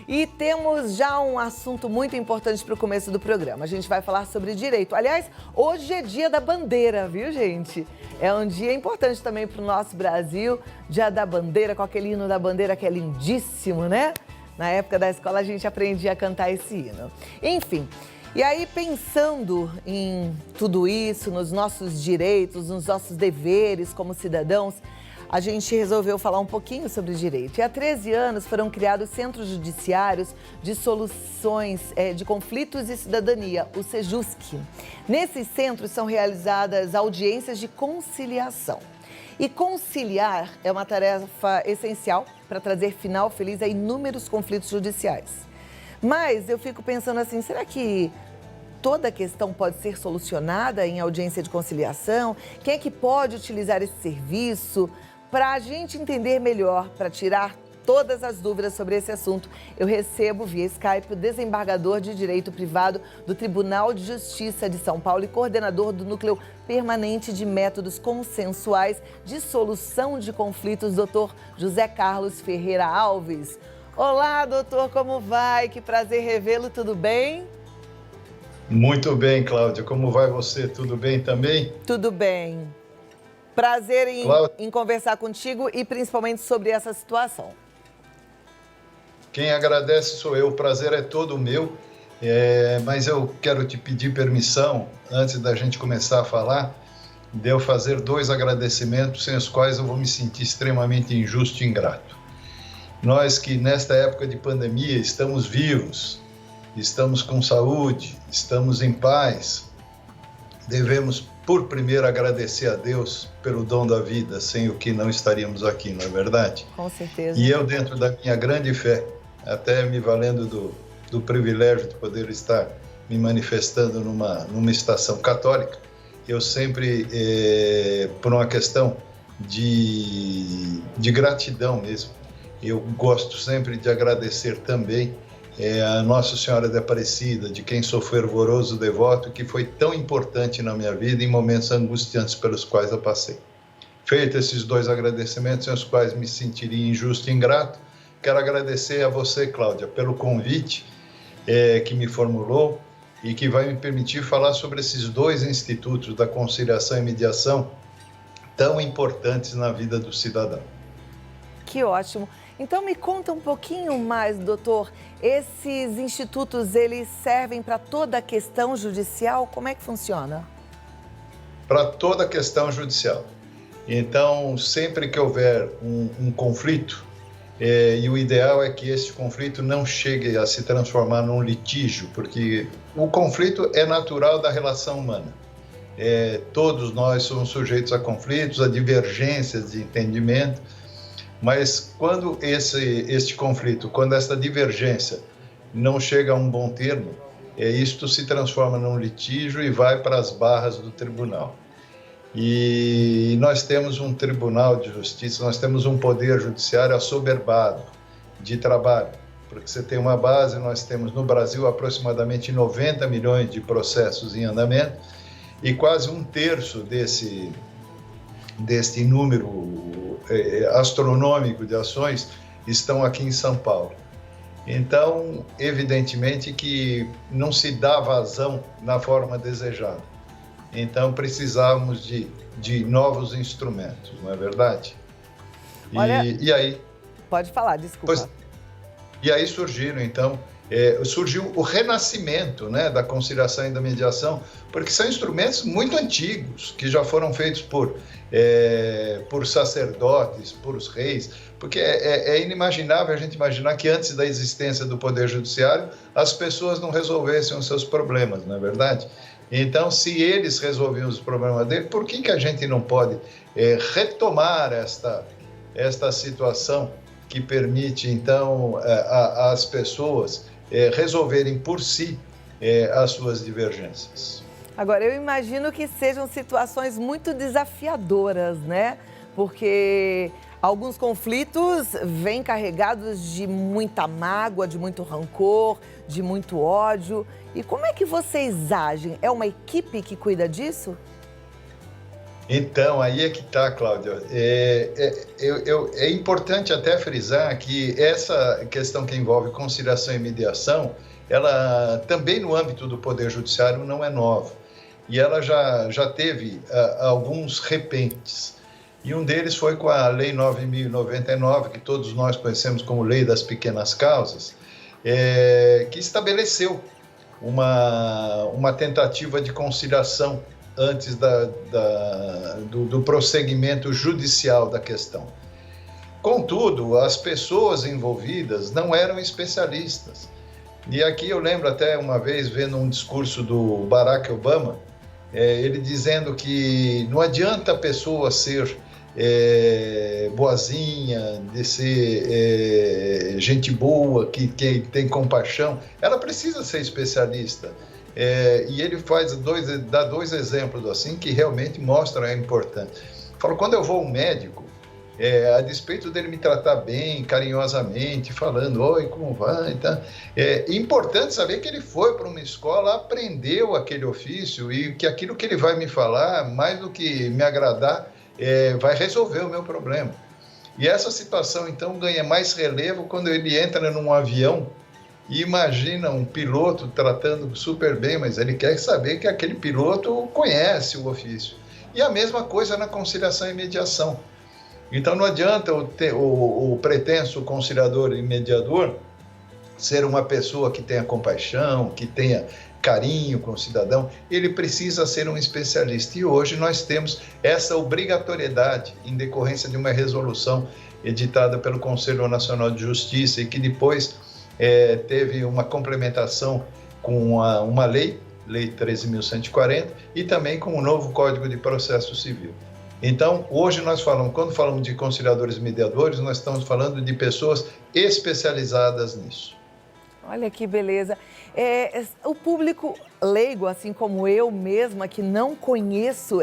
E temos já um assunto muito importante para o começo do programa. A gente vai falar sobre direito. Aliás, hoje é dia da bandeira, viu, gente? É um dia importante também para o nosso Brasil. Dia da bandeira, com aquele hino da bandeira que é lindíssimo, né? Na época da escola a gente aprendia a cantar esse hino. Enfim, e aí pensando em tudo isso, nos nossos direitos, nos nossos deveres como cidadãos, a gente resolveu falar um pouquinho sobre direito. E há 13 anos foram criados centros judiciários de soluções de conflitos e cidadania, o SEJUSC. Nesses centros são realizadas audiências de conciliação. E conciliar é uma tarefa essencial para trazer final feliz a inúmeros conflitos judiciais. Mas eu fico pensando assim, será que toda questão pode ser solucionada em audiência de conciliação? Quem é que pode utilizar esse serviço? Para a gente entender melhor, para tirar todas as dúvidas sobre esse assunto, eu recebo via Skype o desembargador de Direito Privado do Tribunal de Justiça de São Paulo e coordenador do Núcleo Permanente de Métodos Consensuais de Solução de Conflitos, doutor José Carlos Ferreira Alves. Olá, doutor, como vai? Que prazer revê-lo, tudo bem? Muito bem, Cláudia. Como vai você? Tudo bem também? Tudo bem. Prazer em conversar contigo e principalmente sobre essa situação. Quem agradece sou eu, o prazer é todo meu, mas eu quero te pedir permissão, antes da gente começar a falar, de eu fazer 2 agradecimentos sem os quais eu vou me sentir extremamente injusto e ingrato. Nós que nesta época de pandemia estamos vivos, estamos com saúde, estamos em paz, devemos por primeiro agradecer a Deus pelo dom da vida, sem o que não estaríamos aqui, não é verdade? Com certeza. E eu, dentro da minha grande fé, até me valendo do privilégio de poder estar me manifestando numa estação católica, eu sempre, por uma questão de gratidão mesmo, eu gosto sempre de agradecer também a Nossa Senhora de Aparecida, de quem sou fervoroso devoto, que foi tão importante na minha vida em momentos angustiantes pelos quais eu passei. Feito esses 2 agradecimentos, sem os quais me sentiria injusto e ingrato, quero agradecer a você, Cláudia, pelo convite que me formulou e que vai me permitir falar sobre esses 2 institutos da conciliação e mediação tão importantes na vida do cidadão. Que ótimo. Então me conta um pouquinho mais, doutor. Esses institutos, eles servem para toda a questão judicial? Como é que funciona? Para toda a questão judicial. Então, sempre que houver um conflito, e o ideal é que esse conflito não chegue a se transformar num litígio, porque o conflito é natural da relação humana. Todos nós somos sujeitos a conflitos, a divergências de entendimento, mas quando este conflito, quando esta divergência não chega a um bom termo, isto se transforma num litígio e vai para as barras do tribunal. E nós temos um tribunal de justiça, nós temos um poder judiciário assoberbado de trabalho, porque você tem uma base, nós temos no Brasil aproximadamente 90 milhões de processos em andamento e quase 1/3 deste número astronômico de ações estão aqui em São Paulo. Então, evidentemente que não se dá vazão na forma desejada. Então, precisávamos de novos instrumentos, não é verdade? Olha, e aí... Pode falar, desculpa. E aí surgiram, então, surgiu o renascimento, né, da conciliação e da mediação, porque são instrumentos muito antigos, que já foram feitos por sacerdotes, por os reis, porque é inimaginável a gente imaginar que antes da existência do Poder Judiciário, as pessoas não resolvessem os seus problemas, não é verdade? Então, se eles resolviam os problemas dele, por que a gente não pode retomar esta situação que permite, então, às pessoas resolverem por si as suas divergências? Agora, eu imagino que sejam situações muito desafiadoras, né? Porque alguns conflitos vêm carregados de muita mágoa, de muito rancor, de muito ódio. E como é que vocês agem? É uma equipe que cuida disso? Então, aí é que está, Cláudia. É importante até frisar que essa questão que envolve conciliação e mediação, ela também no âmbito do Poder Judiciário não é nova. E ela já teve alguns repentes. E um deles foi com a Lei 9.099, que todos nós conhecemos como Lei das Pequenas Causas, que estabeleceu uma tentativa de conciliação antes do prosseguimento judicial da questão. Contudo, as pessoas envolvidas não eram especialistas. E aqui eu lembro até uma vez, vendo um discurso do Barack Obama, ele dizendo que não adianta a pessoa ser boazinha, de ser gente boa, que tem compaixão, ela precisa ser especialista. E ele dá dois exemplos assim que realmente mostram a importância. Fala, quando eu vou ao médico, a despeito dele me tratar bem, carinhosamente, falando, oi, como vai? Tá? É importante saber que ele foi para uma escola, aprendeu aquele ofício e que aquilo que ele vai me falar, mais do que me agradar, vai resolver o meu problema. E essa situação, então, ganha mais relevo quando ele entra num avião e imagina um piloto tratando super bem, mas ele quer saber que aquele piloto conhece o ofício. E a mesma coisa na conciliação e mediação. Então não adianta o pretenso conciliador e mediador ser uma pessoa que tenha compaixão, que tenha carinho com o cidadão, ele precisa ser um especialista. E hoje nós temos essa obrigatoriedade em decorrência de uma resolução editada pelo Conselho Nacional de Justiça e que depois teve uma complementação com uma lei 13.140, e também com o novo Código de Processo Civil. Então, hoje quando falamos de conciliadores e mediadores, nós estamos falando de pessoas especializadas nisso. Olha que beleza. O público leigo, assim como eu mesma, que não conheço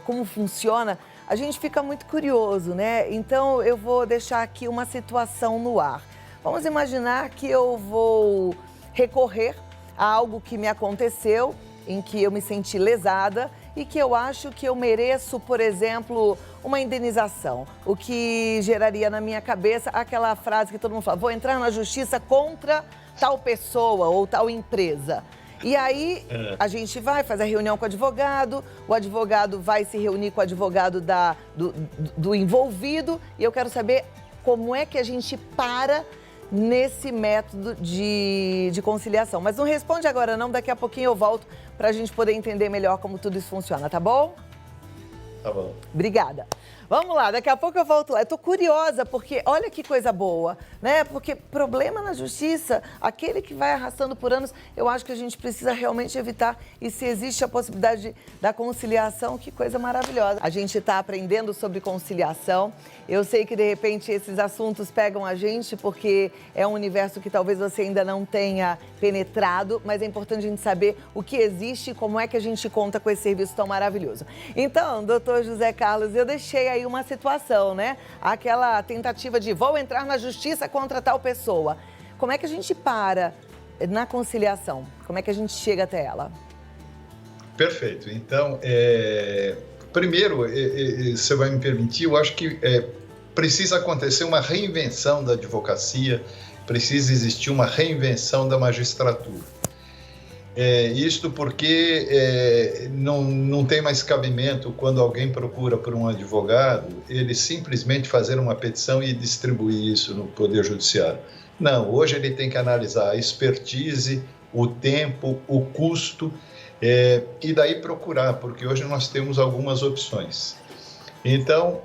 como funciona, a gente fica muito curioso, né? Então, eu vou deixar aqui uma situação no ar. Vamos imaginar que eu vou recorrer a algo que me aconteceu, em que eu me senti lesada e que eu acho que eu mereço, por exemplo, uma indenização. O que geraria na minha cabeça aquela frase que todo mundo fala, vou entrar na justiça contra tal pessoa ou tal empresa. E aí a gente faz a reunião com o advogado vai se reunir com o advogado do envolvido e eu quero saber como é que a gente para nesse método de conciliação. Mas não responde agora não, daqui a pouquinho eu volto para a gente poder entender melhor como tudo isso funciona, tá bom? Tá bom. Obrigada. Vamos lá, daqui a pouco eu volto lá. Eu tô curiosa porque olha que coisa boa, né? Porque problema na justiça, aquele que vai arrastando por anos, eu acho que a gente precisa realmente evitar. E se existe a possibilidade da conciliação, que coisa maravilhosa. A gente está aprendendo sobre conciliação. Eu sei que de repente esses assuntos pegam a gente porque é um universo que talvez você ainda não tenha penetrado, mas é importante a gente saber o que existe e como é que a gente conta com esse serviço tão maravilhoso. Então, doutor José Carlos, eu deixei aí uma situação, né? Aquela tentativa de vou entrar na justiça contra tal pessoa. Como é que a gente para na conciliação? Como é que a gente chega até ela? Perfeito. Então, primeiro, você vai me permitir, eu acho que precisa acontecer uma reinvenção da advocacia, precisa existir uma reinvenção da magistratura. Isto porque não tem mais cabimento quando alguém procura por um advogado, ele simplesmente fazer uma petição e distribuir isso no Poder Judiciário. Não, hoje ele tem que analisar a expertise, o tempo, o custo, e daí procurar, porque hoje nós temos algumas opções. Então,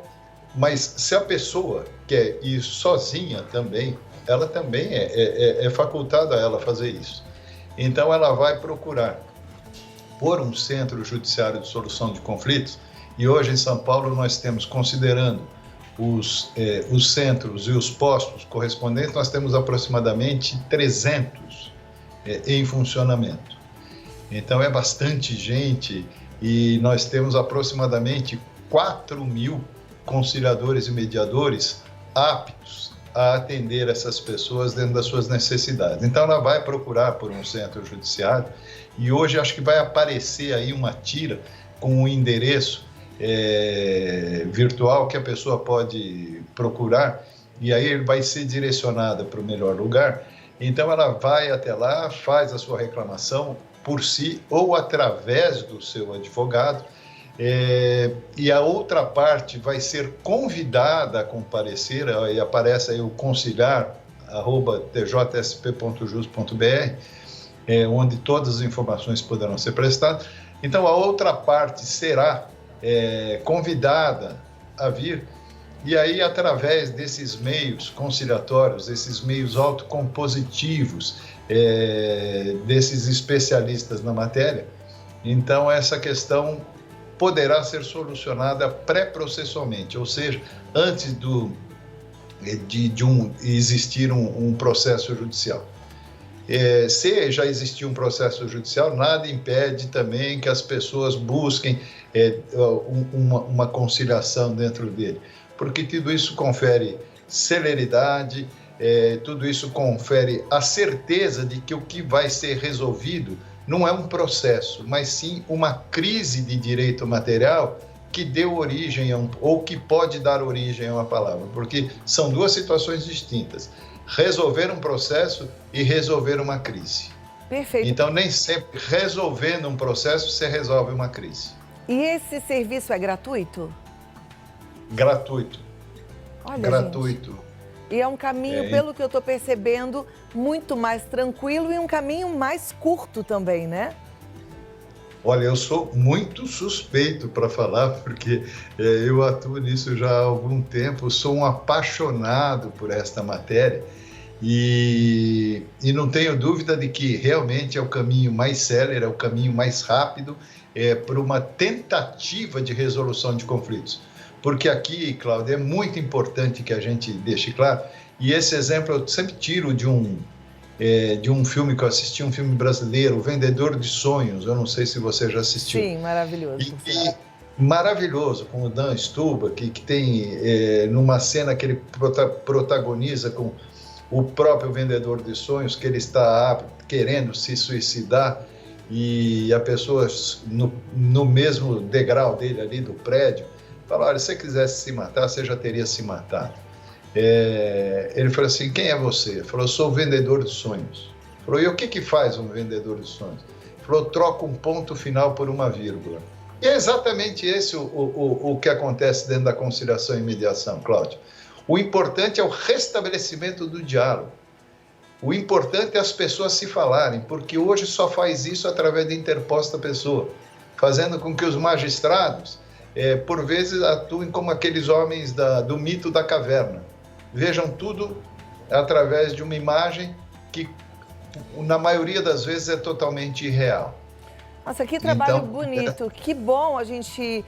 mas se a pessoa quer ir sozinha também, ela também é facultada a ela fazer isso. Então, ela vai procurar por um centro judiciário de solução de conflitos, e hoje em São Paulo nós temos, considerando os centros e os postos correspondentes, nós temos aproximadamente 300 em funcionamento. Então, é bastante gente e nós temos aproximadamente 4.000 conciliadores e mediadores aptos a atender essas pessoas dentro das suas necessidades. Então, ela vai procurar por um centro judiciário e hoje acho que vai aparecer aí uma tira com um endereço virtual que a pessoa pode procurar, e aí ele vai ser direcionada para o melhor lugar. Então ela vai até lá, faz a sua reclamação por si ou através do seu advogado, e a outra parte vai ser convidada a comparecer, e aparece aí o conciliar@tjsp.jus.br, onde todas as informações poderão ser prestadas. Então a outra parte será convidada a vir, e aí através desses meios conciliatórios, esses meios autocompositivos, desses especialistas na matéria, então essa questão poderá ser solucionada pré-processualmente, ou seja, antes de existir um processo judicial. Se já existir um processo judicial, nada impede também que as pessoas busquem uma conciliação dentro dele, porque tudo isso confere celeridade, tudo isso confere a certeza de que o que vai ser resolvido não é um processo, mas sim uma crise de direito material que deu origem ou que pode dar origem a uma palavra, porque são duas situações distintas: resolver um processo e resolver uma crise. Perfeito. Então, nem sempre resolvendo um processo se resolve uma crise. E esse serviço é gratuito? Gratuito. Olha, gratuito. Gente. E é um caminho, pelo que eu estou percebendo, muito mais tranquilo e um caminho mais curto também, né? Olha, eu sou muito suspeito para falar, porque eu atuo nisso já há algum tempo, sou um apaixonado por esta matéria e não tenho dúvida de que realmente é o caminho mais célere, é o caminho mais rápido para uma tentativa de resolução de conflitos. Porque aqui, Cláudia, é muito importante que a gente deixe claro, e esse exemplo eu sempre tiro de um filme que eu assisti, um filme brasileiro, O Vendedor de Sonhos. Eu não sei se você já assistiu. Sim, maravilhoso. Maravilhoso, com o Dan Stuba, que tem numa cena que ele protagoniza com o próprio vendedor de sonhos, que ele está querendo se suicidar, e a pessoa no mesmo degrau dele ali do prédio fala: olha, se você quisesse se matar, você já teria se matado. Ele falou assim: quem é você? Ele falou: eu sou o vendedor de sonhos. Ele falou: e o que faz um vendedor de sonhos? Ele falou: troca um ponto final por uma vírgula. E é exatamente esse o que acontece dentro da conciliação e mediação, Cláudio. O importante é o restabelecimento do diálogo. O importante é as pessoas se falarem, porque hoje só faz isso através da interposta pessoa, fazendo com que os magistrados, por vezes, atuem como aqueles homens do mito da caverna. Vejam tudo através de uma imagem que, na maioria das vezes, é totalmente irreal. Nossa, que trabalho bonito. Que bom a gente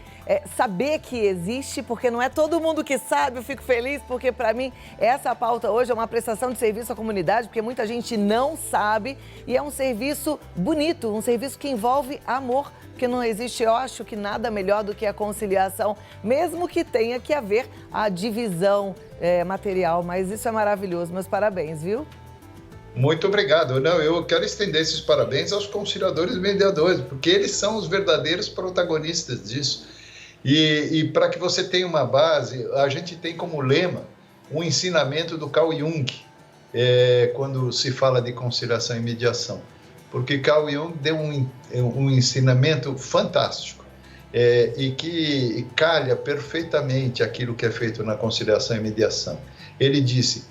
saber que existe, porque não é todo mundo que sabe. Eu fico feliz, porque para mim essa pauta hoje é uma prestação de serviço à comunidade, porque muita gente não sabe, e é um serviço bonito, um serviço que envolve amor, porque não existe, eu acho, que nada melhor do que a conciliação, mesmo que tenha que haver a divisão material, mas isso é maravilhoso. Meus parabéns, viu? Muito obrigado. Eu quero estender esses parabéns aos conciliadores e mediadores, porque eles são os verdadeiros protagonistas disso. E para que você tenha uma base, a gente tem como lema um ensinamento do Carl Jung, quando se fala de conciliação e mediação. Porque Carl Jung deu um ensinamento fantástico e que calha perfeitamente aquilo que é feito na conciliação e mediação. Ele disse: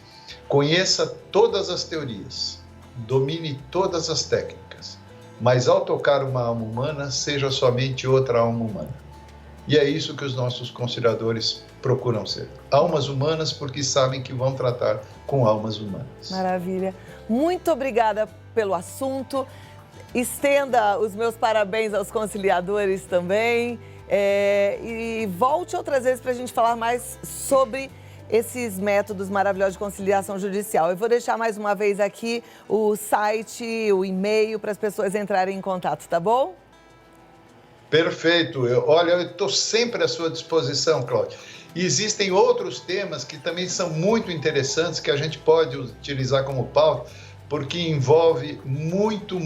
conheça todas as teorias, domine todas as técnicas, mas ao tocar uma alma humana, seja somente outra alma humana. E é isso que os nossos conciliadores procuram ser. Almas humanas, porque sabem que vão tratar com almas humanas. Maravilha. Muito obrigada pelo assunto. Estenda os meus parabéns aos conciliadores também. E volte outras vezes para a gente falar mais sobre esses métodos maravilhosos de conciliação judicial. Eu vou deixar mais uma vez aqui o site, o e-mail para as pessoas entrarem em contato, tá bom? Perfeito. Eu estou sempre à sua disposição, Cláudia. E existem outros temas que também são muito interessantes, que a gente pode utilizar como pauta, porque envolve muito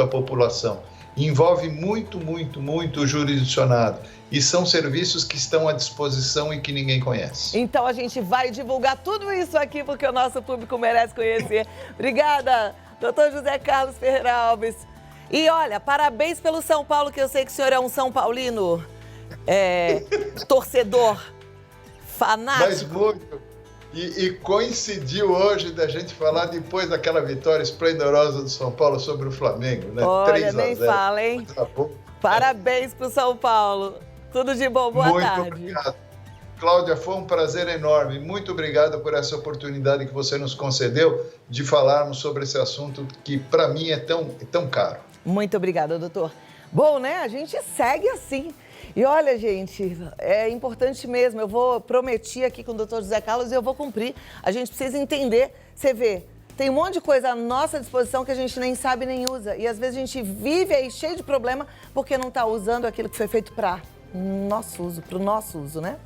a população. envolve muito o jurisdicionado. E são serviços que estão à disposição e que ninguém conhece. Então a gente vai divulgar tudo isso aqui porque o nosso público merece conhecer. Obrigada, doutor José Carlos Ferreira Alves. E olha, parabéns pelo São Paulo, que eu sei que o senhor é um São Paulino torcedor, fanático. Mas muito. E coincidiu hoje da gente falar depois daquela vitória esplendorosa do São Paulo sobre o Flamengo, né? Olha, 3-0. nem fala, hein? Parabéns pro São Paulo. Tudo de bom, boa tarde. Muito obrigado. Cláudia, foi um prazer enorme. Muito obrigado por essa oportunidade que você nos concedeu de falarmos sobre esse assunto que, para mim, é tão caro. Muito obrigada, doutor. Bom, né? A gente segue assim. E olha, gente, é importante mesmo. Prometi aqui com o doutor José Carlos e eu vou cumprir. A gente precisa entender. Você vê, tem um monte de coisa à nossa disposição que a gente nem sabe nem usa. E às vezes a gente vive aí cheio de problema porque não está usando aquilo que foi feito para o nosso uso, né?